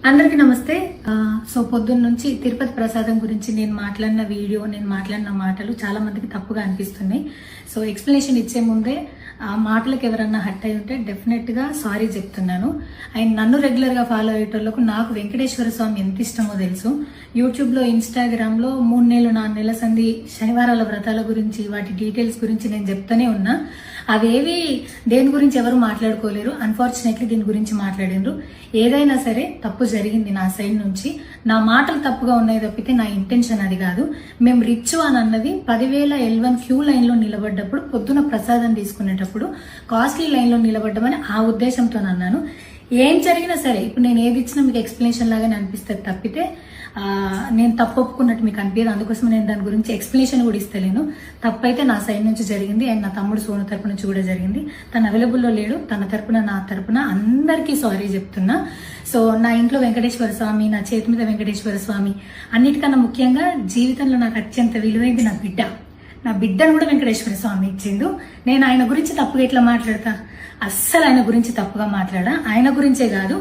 అందరికీ నమస్తే. సో పొద్దున్న నుంచి తిరుపతి ప్రసాదం గురించి నేను మాట్లాడిన వీడియో, నేను మాట్లాడిన మాటలు చాలా మందికి తప్పుగా అనిపిస్తున్నాయి. సో ఎక్స్ప్లెనేషన్ ఇచ్చే ముందే ఆ మాటలకు ఎవరన్నా హట్ అయి ఉంటే డెఫినెట్ గా సారీ చెప్తున్నాను. అండ్ నన్ను రెగ్యులర్ గా ఫాలో అయ్యేటోళ్లకు నాకు వెంకటేశ్వర స్వామి ఎంత ఇష్టమో తెలుసు. యూట్యూబ్ లో, ఇన్స్టాగ్రామ్ లో 3 నెలలు 4 నెలల సంధి శనివారాల వ్రతాల గురించి, వాటి డీటెయిల్స్ గురించి నేను చెప్తానే ఉన్నా. అవేవి దేని గురించి ఎవరు మాట్లాడుకోలేరు. అన్ఫార్చునేట్లీ దీని గురించి మాట్లాడినరు. ఏదైనా సరే తప్పు జరిగింది నా సైడ్ నుంచి. నా మాటలు తప్పుగా ఉన్నాయి తప్పితే నా ఇంటెన్షన్ అది కాదు. మేము రిచ్ అని అన్నది 10,000 L1 క్యూ లైన్ లో నిలబడ్డప్పుడు, పొద్దున ప్రసాదం తీసుకునేటప్పుడు కాస్ట్లీ లైన్ లో నిలబడ్డమని ఆ ఉద్దేశంతో అన్నాను. ఏం జరిగినా సరే ఇప్పుడు నేను ఏది ఇచ్చినా మీకు ఎక్స్ప్లెనేషన్ లాగానే అనిపిస్తుంది తప్పితే నేను తప్పు ఒప్పుకున్నట్టు మీకు అనిపించదు. అందుకోసం నేను దాని గురించి ఎక్స్ప్లెనేషన్ కూడా ఇస్తలేను. తప్పైతే నా సైడ్ నుంచి జరిగింది అండ్ నా తమ్ముడు సోను తరపు నుంచి కూడా జరిగింది. తను అవైలబుల్లో లేడు. తన తరపున, నా తరపున అందరికీ సారీ చెప్తున్నా. సో నా ఇంట్లో వెంకటేశ్వర స్వామి, నా చేతి మీద వెంకటేశ్వర స్వామి, అన్నిటికన్నా ముఖ్యంగా జీవితంలో నాకు అత్యంత విలువైంది నా బిడ్డ. నా బిడ్డను కూడా వెంకటేశ్వర స్వామి ఇచ్చిండు. నేను ఆయన గురించి తప్పుగా ఎట్లా మాట్లాడతా? అస్సలు ఆయన గురించి తప్పుగా మాట్లాడా. ఆయన గురించే కాదు,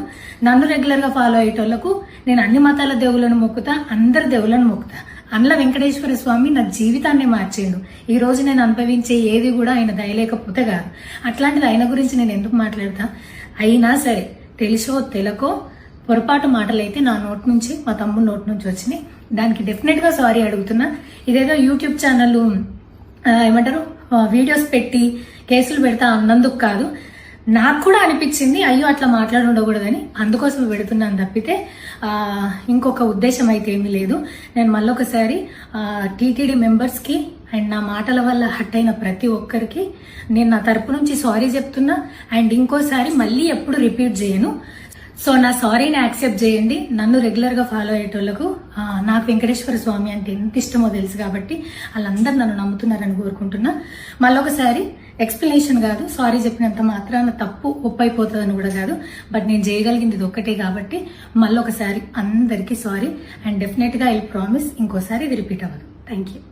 నన్ను రెగ్యులర్ గా ఫాలో అయ్యేటోళ్లకు నేను అన్ని మతాల దేవులను మొక్కుతా, అందరి దేవులను మొక్కుతా. అందులో వెంకటేశ్వర స్వామి నా జీవితాన్ని మార్చిండు. ఈ రోజు నేను అనుభవించే ఏది కూడా ఆయన దయలేకపోతే కాదు. అట్లాంటిది ఆయన గురించి నేను ఎందుకు మాట్లాడతా? అయినా సరే తెలుసో తెలకో పొరపాటు మాటలైతే నా నోట్ నుంచి, మా తమ్ముడు నోట్ నుంచి వచ్చినాయి. దానికి డెఫినెట్ గా సారీ అడుగుతున్నా. ఇదేదో యూట్యూబ్ ఛానల్ ఏమంటారు వీడియోస్ పెట్టి కేసులు పెడతా అన్నందుకు కాదు, నాకు కూడా అనిపించింది అయ్యో అట్లా మాట్లాడి ఉండకూడదని, అందుకోసం పెడుతున్నాను తప్పితే ఇంకొక ఉద్దేశం అయితే ఏమీ లేదు. నేను మళ్ళొకసారి టీటీడీ మెంబర్స్ కి అండ్ నా మాటల వల్ల హట్ అయిన ప్రతి ఒక్కరికి నేను నా తరపు నుంచి సారీ చెప్తున్నా. అండ్ ఇంకోసారి మళ్ళీ ఎప్పుడు రిపీట్ చేయను. సో నా సారీని యాక్సెప్ట్ చేయండి. నన్ను రెగ్యులర్ గా ఫాలో అయ్యేటోళ్లకు నాకు వెంకటేశ్వర స్వామి అంటే ఎంత ఇష్టమో తెలుసు కాబట్టి వాళ్ళందరూ నన్ను నమ్ముతున్నారని కోరుకుంటున్నా. మళ్ళొకసారి ఎక్స్ప్లెనేషన్ కాదు, సారీ చెప్పినంత మాత్రాన తప్పు ఒప్పైపోతుందని కూడా కాదు. బట్ నేను చేయగలిగింది ఇది ఒక్కటే కాబట్టి మళ్ళొకసారి అందరికీ సారీ. అండ్ డెఫినెట్ గా ఐ ప్రామిస్ ఇంకోసారి ఇది రిపీట్ అవ్వదు. Thank you.